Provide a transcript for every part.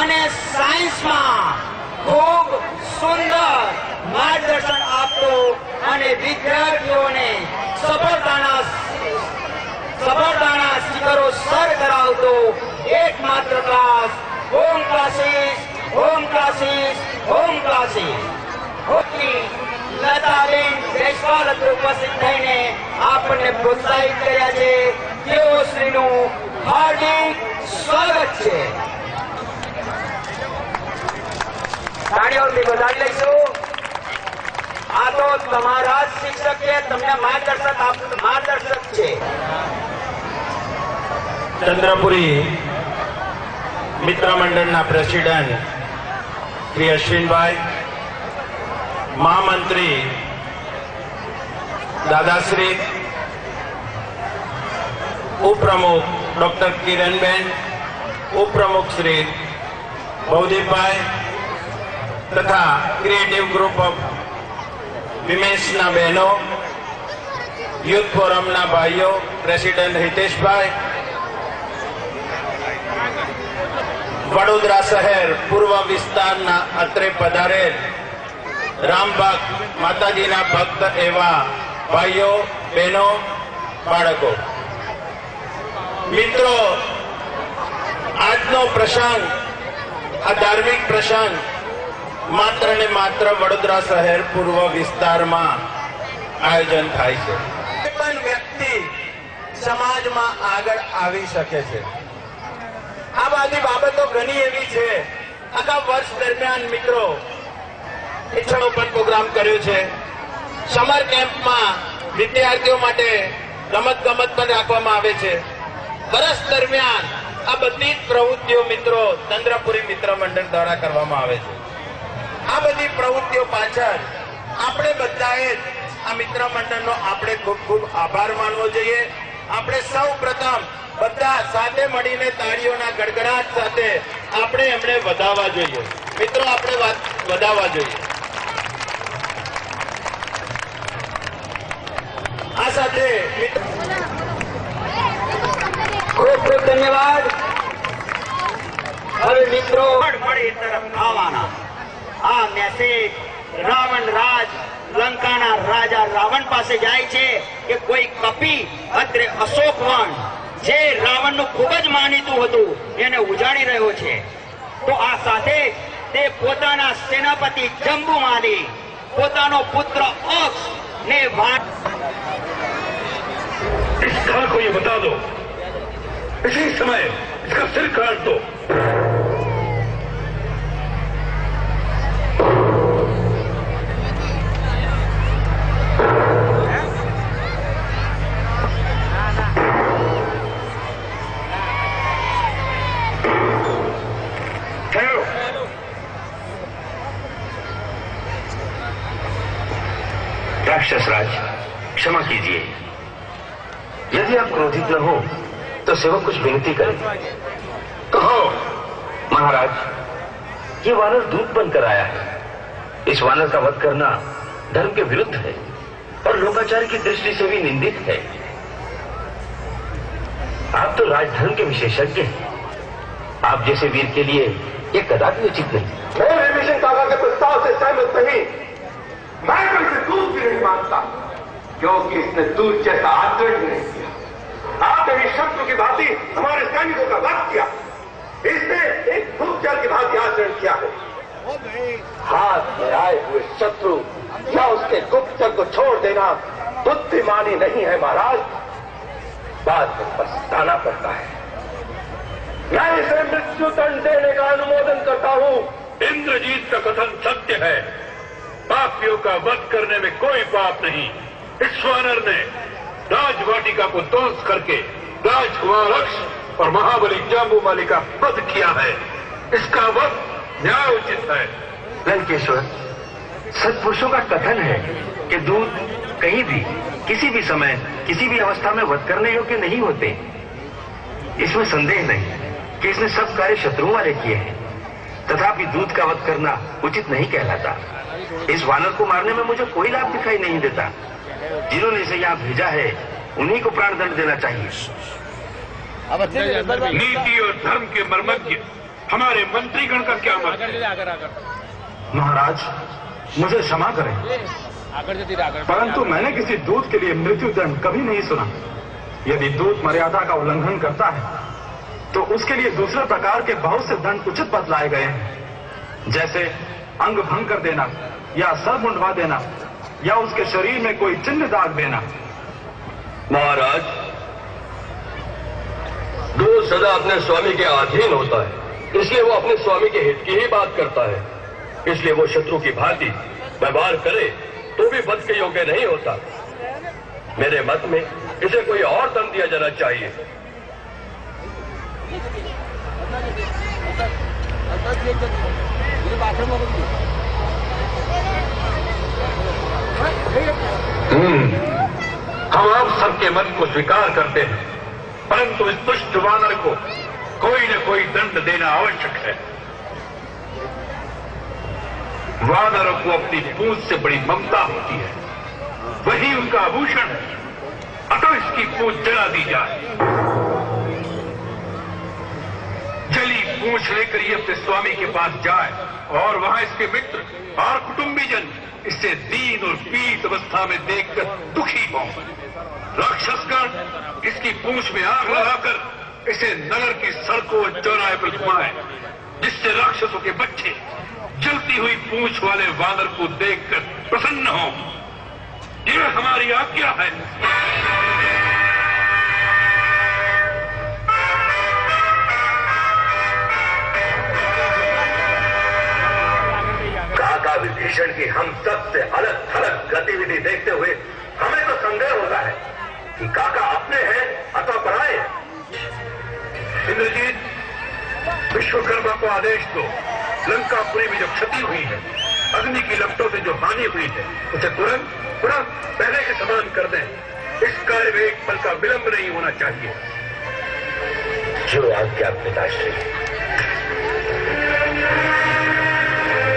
અને સાયન્સમાં ખૂબ સુંદર માર્ગદર્શન આપતું અને વિદ્યાર્થીઓને સફળતાના શિખરો સર કરાવતો એકમાત્ર class home classes Lataben Jaiswal ઉપસ્થિત થઈને આપણને પ્રોત્સાહિત કર્યા છે. તેઓ શ્રીનું હાર્દિક સ્વાગત છે. તાળીઓથી વધારી લઈશું. આ તો તમારા જ શિક્ષક છે, તમને માર્ગદર્શક છે. ચંદ્રપુરી મિત્ર મંડળના પ્રેસિડેન્ટ શ્રી અશ્વિનભાઈ, મહામંત્રી દાદાશ્રી, ઉપપ્રમુખ ડોક્ટર કિરણબેન, ઉપપ્રમુખ શ્રી ભવદીપભાઈ તથા ક્રિએટિવ ગ્રુપ ઓફ વિમેન્સના બહેનો, યુથ ફોરમના ભાઈઓ, પ્રેસિડેન્ટ હિતેશભાઈ, વડોદરા શહેર પૂર્વ વિસ્તારના અત્રે પધારેલ રામબાગ માતાજીના ભક્ત એવા ભાઈઓ, બહેનો, બાળકો, મિત્રો, આજનો પ્રસંગ, આ ધાર્મિક પ્રસંગ માત્ર ને માત્ર વડોદરા શહેર પૂર્વ વિસ્તારમાં આયોજન થાય છે. કોઈ પણ વ્યક્તિ સમાજમાં આગળ આવી શકે છે. આ બધી બાબતો ઘણી એવી છે. આખા વર્ષ દરમિયાન મિત્રો શિક્ષણ ઉપર પ્રોગ્રામ કર્યો છે. સમર કેમ્પમાં વિદ્યાર્થીઓ માટે રમત પણ રાખવામાં આવે છે. વર્ષ દરમિયાન આ બધી જ પ્રવૃત્તિઓ મિત્રો ચંદ્રપુરી મિત્ર મંડળ દ્વારા કરવામાં આવે છે. આ બધી પ્રવૃત્તિઓ પાછળ આપણે બધાએ આ મિત્ર મંડળનો આપણે ખૂબ ખૂબ આભાર માનવો જોઈએ. આપણે સૌ પ્રથમ બધા સાથે મળીને તાળીઓના ગડગડાટ સાથે આપણે એમને વધાવવા જોઈએ. મિત્રો, આપણે વધાવવા જોઈએ. આ સાથે ખૂબ ખૂબ ધન્યવાદ. હવે મિત્રો તરફ આવવાના આ મેસેજ રાવણ રાજ લંકાના રાજા રાવણ પાસે જાય છે કે કોઈ કપી અત્રે અશોક વન જે રાવણનું ખૂબ જ માનીતું હતું એને ઉજાડી રહ્યો છે. તો આ સાથે તે પોતાના સેનાપતિ જંબુમાલી, પોતાનો પુત્ર અક્ષ ને इस काल को ये बता दो, इसी समय इसका सिर काट दो. राक्षस राज, क्षमा कीजिए. यदि आप क्रोधित न हो तो सेवक कुछ विनती करें. कहो. महाराज, ये वानर दूत बनकर आया है. इस वानर का वध करना धर्म के विरुद्ध है और लोकाचार की दृष्टि से भी निंदित है. आप तो राजधर्म के विशेषज्ञ हैं. आप जैसे वीर के लिए ये कदापि उचित नहीं. मैं विभीषण काका के प्रस्ताव से सहमत नहीं. मैं तो इसे दूध भी नहीं मानता, क्योंकि इसने दूध जैसा आचरण नहीं किया. आपने शत्रु की भांति हमारे सैनिकों का वध किया. इसने एक भूखजल की भांति आचरण किया है. हाथ में आए हुए शत्रु या उसके गुप्तचर को छोड़ देना बुद्धिमानी नहीं है महाराज. बाद में पछताना पड़ता है. मैं इसे मृत्यु दंड देने का अनुमोदन करता हूं. इंद्रजीत का कथन सत्य है. पापियों का वध करने में कोई पाप नहीं. इस वानर ने राजवाटिका को ध्वंस करके राजकुमार अक्ष और महाबली जाम्बूमाली का वध किया है. इसका वध न्यायोचित है. लंकेश्वर, सत्पुरुषों का कथन है कि दूत कहीं भी, किसी भी समय, किसी भी अवस्था में वध करने योग्य नहीं होते. इसमें संदेह नहीं कि इसने सब कार्य शत्रुओं वाले किए हैं. तथापि दूत का वध करना उचित नहीं कहलाता. इस वानर को मारने में मुझे कोई लाभ दिखाई नहीं देता. जिन्होंने इसे यहाँ भेजा है उन्हीं को प्राणदंड देना चाहिए. नीति और धर्म के मर्मज्ञ हमारे मंत्रीगण का क्या मत है? महाराज, मुझे क्षमा करें, परंतु मैंने किसी दूत के लिए मृत्यु दंड कभी नहीं सुना। यदि दूत मर्यादा का उल्लंघन करता है तो उसके लिए दूसरे प्रकार के बहुत से दंड उचित बतलाए गए हैं, जैसे अंग भंग कर देना या सर मुंडवा देना या उसके शरीर में कोई चिन्ह दाग देना। महाराज, दूत सदा अपने स्वामी के अधीन होता है, इसलिए वो अपने स्वामी के हित की ही बात करता है। इसलिए वो शत्रु की भांति व्यवहार करे तो भी वध के योग्य नहीं होता। मेरे मत में इसे कोई और दंड दिया जाना चाहिए। हम आप सबके मत को स्वीकार करते हैं, परंतु इस दुष्ट वानर को कोई न कोई दंड देना आवश्यक है। वानरों को अपनी पूंछ से बड़ी ममता होती है, वही उनका आभूषण है, अतः इसकी पूंछ जला दी जाए। जली पूंछ लेकर ये अपने स्वामी के पास जाए और वहां इसके मित्र और कुटुंबीजन इसे दीन और पीड़ित अवस्था में देखकर दुखी हों। राक्षसगण इसकी पूंछ में आग लगाकर इसे नगर की सड़कों और चौराहे पर घुमाए, जिससे राक्षसों के बच्चे जलती हुई पूंछ वाले वानर को देखकर प्रसन्न हों। यह हमारी आज्ञा है। काका विभीषण की हम सबसे अलग थलग गतिविधि देखते हुए हमें तो संदेह होता है कि काका अपने हैं अथवा पराए। इंद्रजीत, विश्वकर्मा को आदेश दो, लंकापुरी में जो क्षति हुई है, अग्नि की लपटों से जो हानि हुई है, उसे तुरंत पहले के समान कर दें। इस कार्य में एक पल का विलंब नहीं होना चाहिए। जो आज्ञा पिताश्री।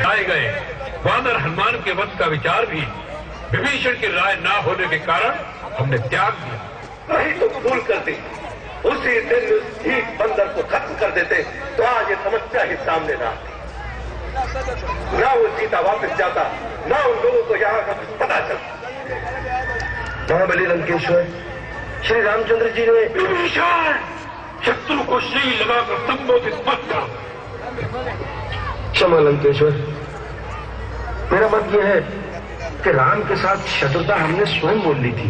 आए गए वानर हनुमान के वध का विचार भी विभीषण की राय ना होने के कारण हमने त्याग दिया। वही तो भूल कर दी, उसी दिन उस ठीक बंदर को खत्म कर देते तो आज ये समस्या ही सामने ना आती। ना वो सीता वापस जाता, ना उन लोगों को यहाँ का पता चलता। महाबली लंकेश्वर, श्री रामचंद्र जी ने विभीषण, शत्रु को श्री लगाकर संबोधित मत करो। क्षमा लंकेश्वर, मेरा मत यह है कि राम के साथ शत्रुता हमने स्वयं मोल ली थी।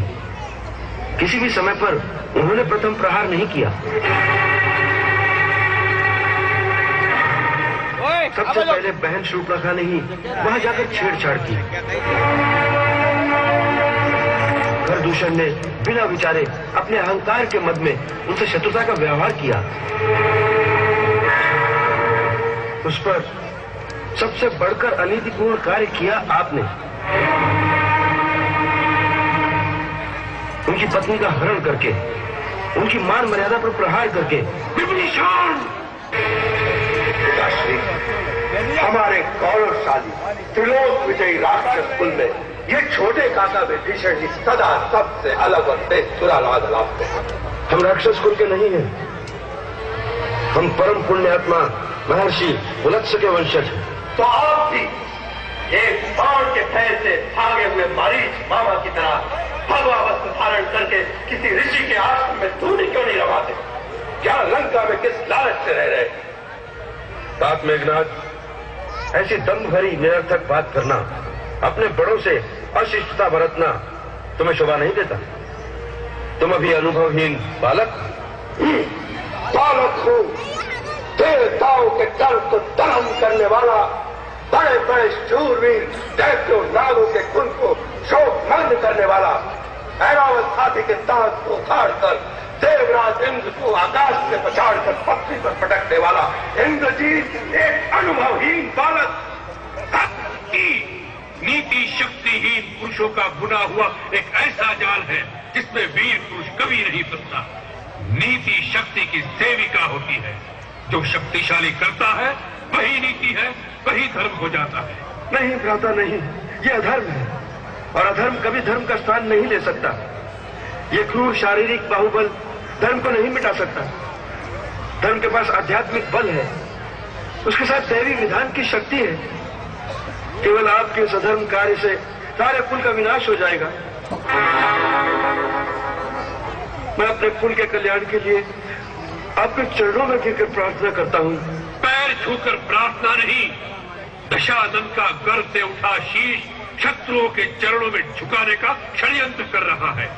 किसी भी समय पर उन्होंने प्रथम प्रहार नहीं किया। सबसे पहले बहन शूर्पणखा ने ही वहां जाकर छेड़छाड़ की। खरदूषण ने बिना विचारे अपने अहंकार के मद में उनसे शत्रुता का व्यवहार किया। उस पर सबसे बढ़कर अनीतिपूर्ण कार्य किया आपने। उनकी पत्नी का हरण करके, उनकी मान मर्यादा पर प्रहार करके। विभीषण, हमारे गौरवशाली त्रिलोक विजयी राक्षस कुल में ये छोटे काका विभीषण ही सदा सबसे अलग और बेसुरा लाभ लाभते हैं। हम राक्षस कुल के नहीं हैं, हम परम पुण्यात्मा महर्षि वत्स के वंशज हैं। तो आप भी एक बाण के फैल से भागे हुए मारीच मामा की तरह भगवा वस्त्र धारण करके किसी ऋषि के आश्रम में धूनी क्यों नहीं रवाते? क्या लंका में किस लालच से रह रहे? बात मेघनाथ, ऐसी दम भरी निरर्थक बात करना, अपने बड़ों से अशिष्टता बरतना तुम्हें शोभा नहीं देता। तुम अभी अनुभवहीन बालक। बालक हो, देवताओं के दल को दहन करने वाला, बड़े बड़े शूरवीर दैत्यों नागों के कुल को शोकमंद करने वाला, ऐरावत हाथी के दांत को उखाड़कर देवराज इंद्र को आकाश से पछाड़कर पृथ्वी पर पटकने वाला इंद्रजीत एक अनुभवहीन बालक। नीति शक्तिहीन पुरुषों का बुना हुआ एक ऐसा जाल है जिसमें वीर पुरुष कभी नहीं फंसता। नीति शक्ति की सेविका होती है। जो शक्तिशाली करता है वही नीति है, वही धर्म हो जाता है। नहीं भ्राता नहीं, ये अधर्म है और अधर्म कभी धर्म का स्थान नहीं ले सकता। ये क्रूर शारीरिक बाहुबल धर्म को नहीं मिटा सकता। धर्म के पास आध्यात्मिक बल है उसके साथ दैवी विधान की शक्ति है। केवल आपके इस अधर्म कार्य से सारे कुल का विनाश हो जाएगा। मैं अपने कुल के कल्याण के लिए आपके चरणों में गिरकर प्रार्थना करता हूँ। पैर छूकर प्रार्थना नहीं, दशानन का गर्भ से उठा शीश शत्रुओं के चरणों में झुकाने का षड्यंत्र कर रहा है।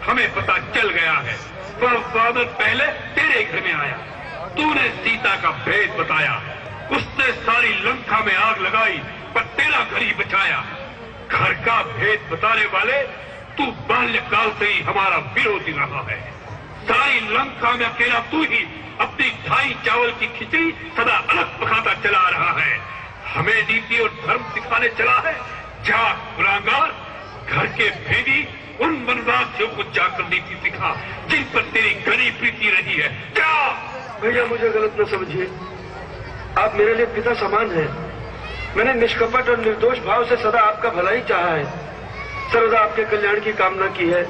हमें पता चल गया है। वह वामन पहले तेरे घर में आया, तूने सीता का भेद बताया, उसने सारी लंका में आग लगाई पर तेरा घर ही बचाया। घर का भेद बताने वाले तू बाल्यकाल से ही हमारा विरोधी रहा है। सारी लंका में अकेला तू ही अपनी ढाई चावल की खिचड़ी सदा अलग पकाता चला रहा है। हमें नीति और धर्म सिखाने चला है। जा गुलांगार, घर के भेदी उन वनवासियों को जाकर नीति सिखा जिन पर तेरी घनी प्रीति रही है। जा। भैया मुझे गलत न समझिए, आप मेरे लिए पिता समान हैं। मैंने निष्कपट और निर्दोष भाव से सदा आपका भला ही चाहा है, सर्वदा आपके कल्याण की कामना की है।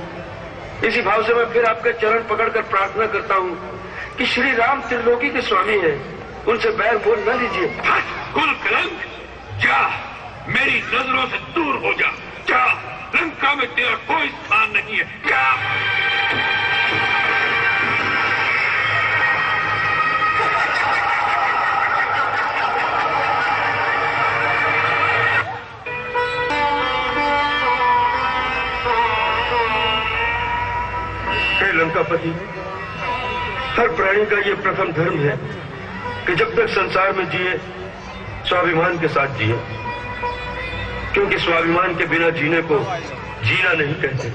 इसी भाव से मैं फिर आपके चरण पकड़कर प्रार्थना करता हूँ कि श्री राम त्रिलोकी के स्वामी हैं, उनसे बैर मोल न लीजिए। कुल कलंक, जा, मेरी नजरों से दूर हो जा। जा, लंका में तेरा कोई स्थान नहीं है। जा। हे लंकापति, हर प्राणी का ये प्रथम धर्म है कि जब तक संसार में जिए स्वाभिमान के साथ जिए, क्योंकि स्वाभिमान के बिना जीने को जीना नहीं कहते,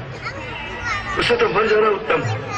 उसे तो मर जाना उत्तम है।